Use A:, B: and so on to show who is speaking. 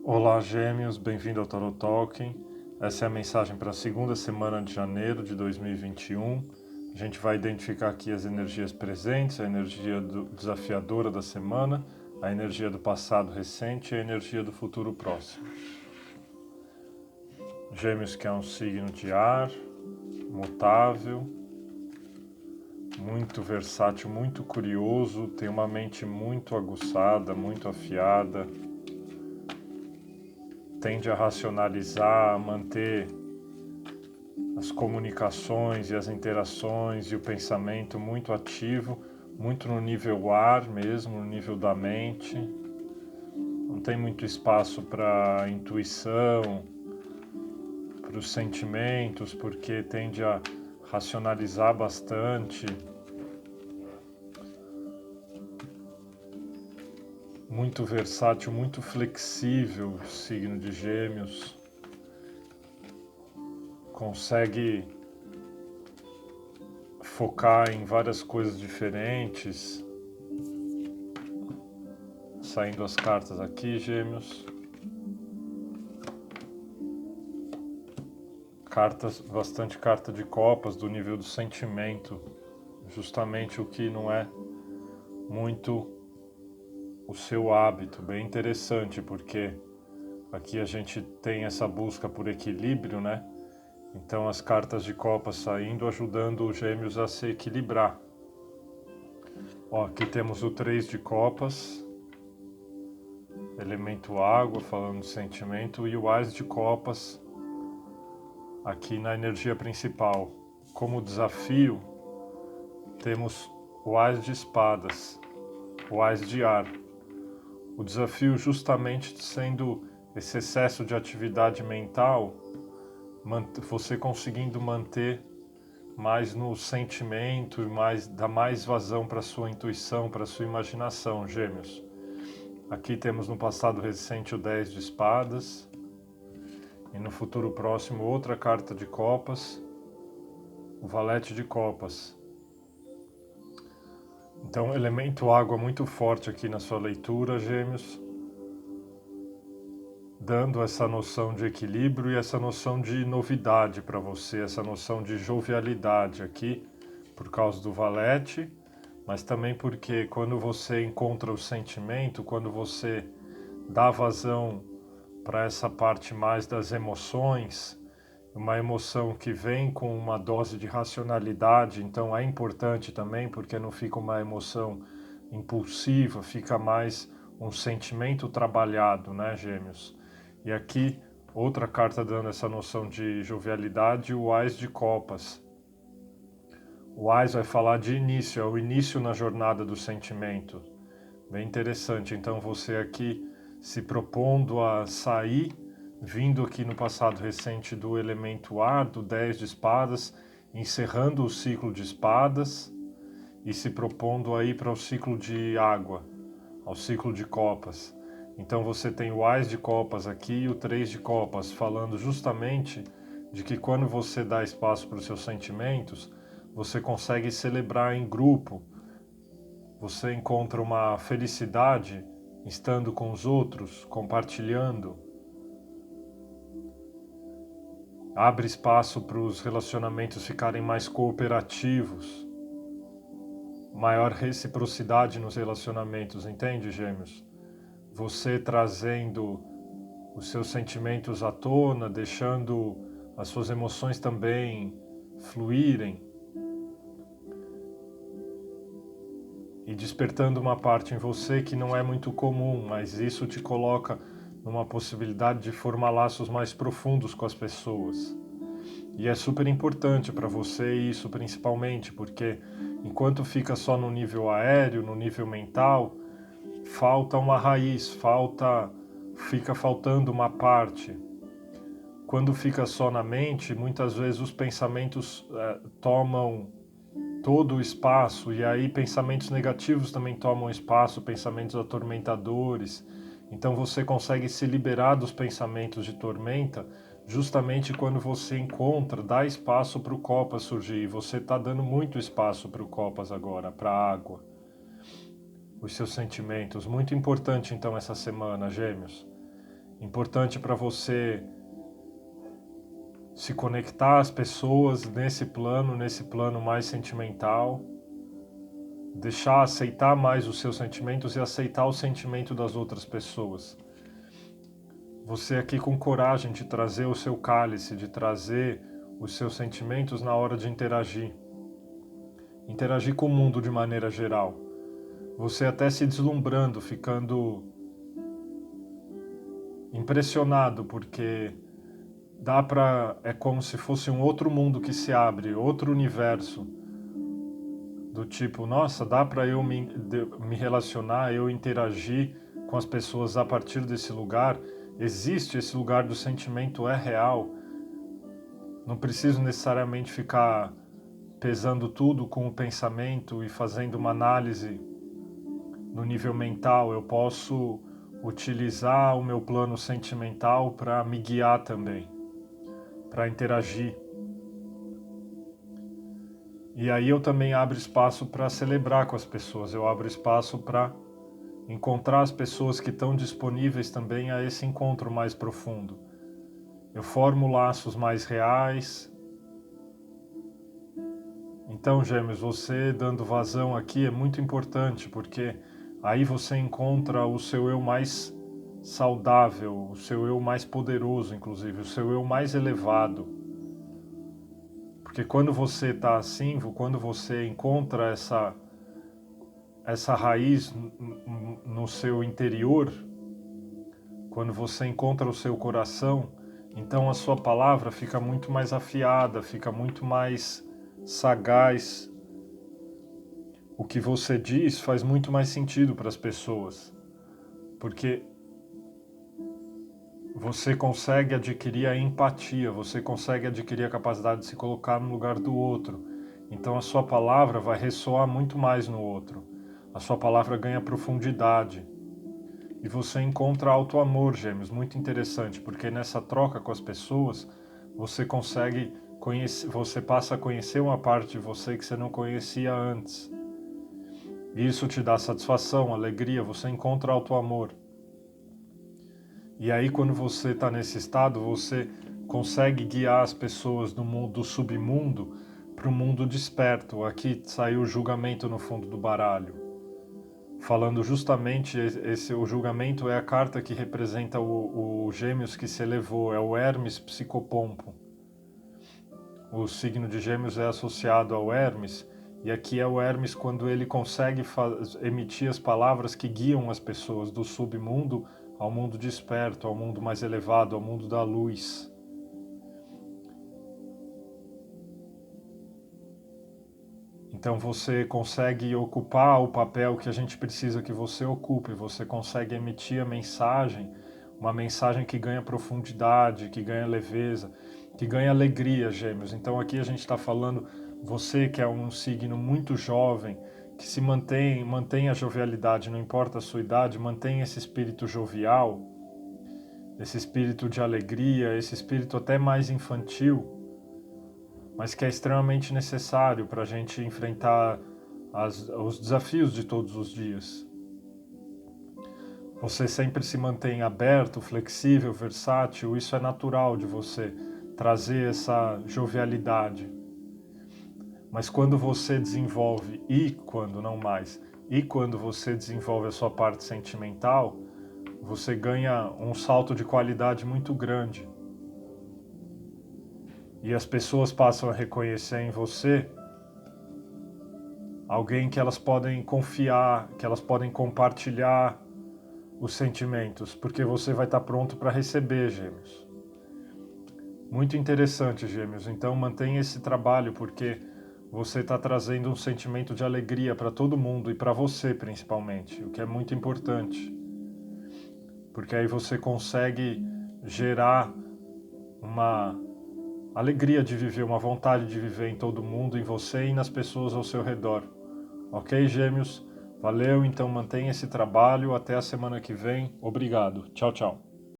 A: Olá, Gêmeos, bem-vindo ao Tarot Talking. Essa é a mensagem para a segunda semana de janeiro de 2021. A gente vai identificar aqui as energias presentes, a energia desafiadora da semana, a energia do passado recente e a energia do futuro próximo. Gêmeos, que é um signo de ar, mutável, muito versátil, muito curioso, tem uma mente muito aguçada, muito afiada, tende a racionalizar, a manter as comunicações e as interações e o pensamento muito ativo, muito no nível ar mesmo, no nível da mente. Não tem muito espaço para intuição, para os sentimentos, porque tende a racionalizar bastante. Muito versátil, muito flexível, o signo de Gêmeos. Consegue focar em várias coisas diferentes. Saindo as cartas aqui, Gêmeos. Bastante carta de copas do nível do sentimento. Justamente o que não é muito o seu hábito. Bem interessante, porque aqui a gente tem essa busca por equilíbrio, né? Então as cartas de copas saindo, ajudando os Gêmeos a se equilibrar. Ó, aqui temos o 3 de copas, elemento água, falando de sentimento, e o Ás de copas, aqui na energia principal. Como desafio, temos o Ás de espadas, o Ás de ar. O desafio justamente sendo esse excesso de atividade mental, você conseguindo manter mais no sentimento e dar mais vazão para a sua intuição, para a sua imaginação, Gêmeos. Aqui temos no passado recente o 10 de espadas e no futuro próximo outra carta de copas, o valete de copas. Então, elemento água muito forte aqui na sua leitura, Gêmeos, dando essa noção de equilíbrio e essa noção de novidade para você, essa noção de jovialidade aqui, por causa do valete, mas também porque quando você encontra o sentimento, quando você dá vazão para essa parte mais das emoções, uma emoção que vem com uma dose de racionalidade, então é importante também, porque não fica uma emoção impulsiva, fica mais um sentimento trabalhado, né, Gêmeos? E aqui, outra carta dando essa noção de jovialidade, o Ás de copas. O Ás vai falar de início, é o início na jornada do sentimento. Bem interessante, então você aqui se propondo a sair, vindo aqui no passado recente do elemento ar, do 10 de espadas, encerrando o ciclo de espadas e se propondo a ir para o ciclo de água, ao ciclo de copas. Então você tem o Ás de copas aqui e o 3 de copas, falando justamente de que quando você dá espaço para os seus sentimentos, você consegue celebrar em grupo, você encontra uma felicidade estando com os outros, compartilhando. Abre espaço para os relacionamentos ficarem mais cooperativos. Maior reciprocidade nos relacionamentos, entende, Gêmeos? Você trazendo os seus sentimentos à tona, deixando as suas emoções também fluírem e despertando uma parte em você que não é muito comum, mas isso te coloca numa possibilidade de formar laços mais profundos com as pessoas. E é super importante para você isso principalmente, porque enquanto fica só no nível aéreo, no nível mental, falta uma raiz, fica faltando uma parte. Quando fica só na mente, muitas vezes os pensamentos tomam todo o espaço, e aí pensamentos negativos também tomam espaço, pensamentos atormentadores. Então você consegue se liberar dos pensamentos de tormenta justamente quando você dá espaço para o Copas surgir. E você está dando muito espaço para o Copas agora, para a água. Os seus sentimentos. Muito importante então essa semana, Gêmeos. Importante para você se conectar às pessoas nesse plano mais sentimental, deixar aceitar mais os seus sentimentos e aceitar o sentimento das outras pessoas. Você aqui com coragem de trazer o seu cálice, de trazer os seus sentimentos na hora de interagir. Interagir com o mundo de maneira geral. Você até se deslumbrando, ficando impressionado, porque é como se fosse um outro mundo que se abre, outro universo. Do tipo, nossa, dá para eu me relacionar, eu interagir com as pessoas a partir desse lugar. Existe esse lugar do sentimento, é real. Não preciso necessariamente ficar pesando tudo com o pensamento e fazendo uma análise no nível mental. Eu posso utilizar o meu plano sentimental para me guiar também, para interagir. E aí eu também abro espaço para celebrar com as pessoas, eu abro espaço para encontrar as pessoas que estão disponíveis também a esse encontro mais profundo. Eu formo laços mais reais. Então, Gêmeos, você dando vazão aqui é muito importante, porque aí você encontra o seu eu mais saudável, o seu eu mais poderoso, inclusive, o seu eu mais elevado. Porque quando você está assim, quando você encontra essa raiz no seu interior, quando você encontra o seu coração, então a sua palavra fica muito mais afiada, fica muito mais sagaz. O que você diz faz muito mais sentido para as pessoas, porque você consegue adquirir a empatia, você consegue adquirir a capacidade de se colocar no lugar do outro. Então a sua palavra vai ressoar muito mais no outro. A sua palavra ganha profundidade. E você encontra auto-amor, Gêmeos, muito interessante, porque nessa troca com as pessoas, você consegue conhecer, você passa a conhecer uma parte de você que você não conhecia antes. E isso te dá satisfação, alegria, você encontra auto-amor. E aí quando você está nesse estado, você consegue guiar as pessoas do mundo, do submundo para o mundo desperto. Aqui saiu o julgamento no fundo do baralho. Falando justamente, o julgamento é a carta que representa o Gêmeos que se elevou, é o Hermes psicopompo. O signo de Gêmeos é associado ao Hermes, e aqui é o Hermes quando ele consegue emitir as palavras que guiam as pessoas do submundo ao mundo desperto, ao mundo mais elevado, ao mundo da luz. Então você consegue ocupar o papel que a gente precisa que você ocupe, você consegue emitir a mensagem, uma mensagem que ganha profundidade, que ganha leveza, que ganha alegria, Gêmeos. Então aqui a gente está falando, você que é um signo muito jovem, que se mantém a jovialidade, não importa a sua idade, mantém esse espírito jovial, esse espírito de alegria, esse espírito até mais infantil, mas que é extremamente necessário para a gente enfrentar os desafios de todos os dias. Você sempre se mantém aberto, flexível, versátil, isso é natural de você trazer essa jovialidade. Mas quando você desenvolve, e quando você desenvolve a sua parte sentimental, você ganha um salto de qualidade muito grande. E as pessoas passam a reconhecer em você alguém que elas podem confiar, que elas podem compartilhar os sentimentos, porque você vai estar pronto para receber, Gêmeos. Muito interessante, Gêmeos. Então mantenha esse trabalho, porque você está trazendo um sentimento de alegria para todo mundo e para você principalmente, o que é muito importante. Porque aí você consegue gerar uma alegria de viver, uma vontade de viver em todo mundo, em você e nas pessoas ao seu redor. Ok, Gêmeos? Valeu, então mantenha esse trabalho. Até a semana que vem. Obrigado. Tchau, tchau.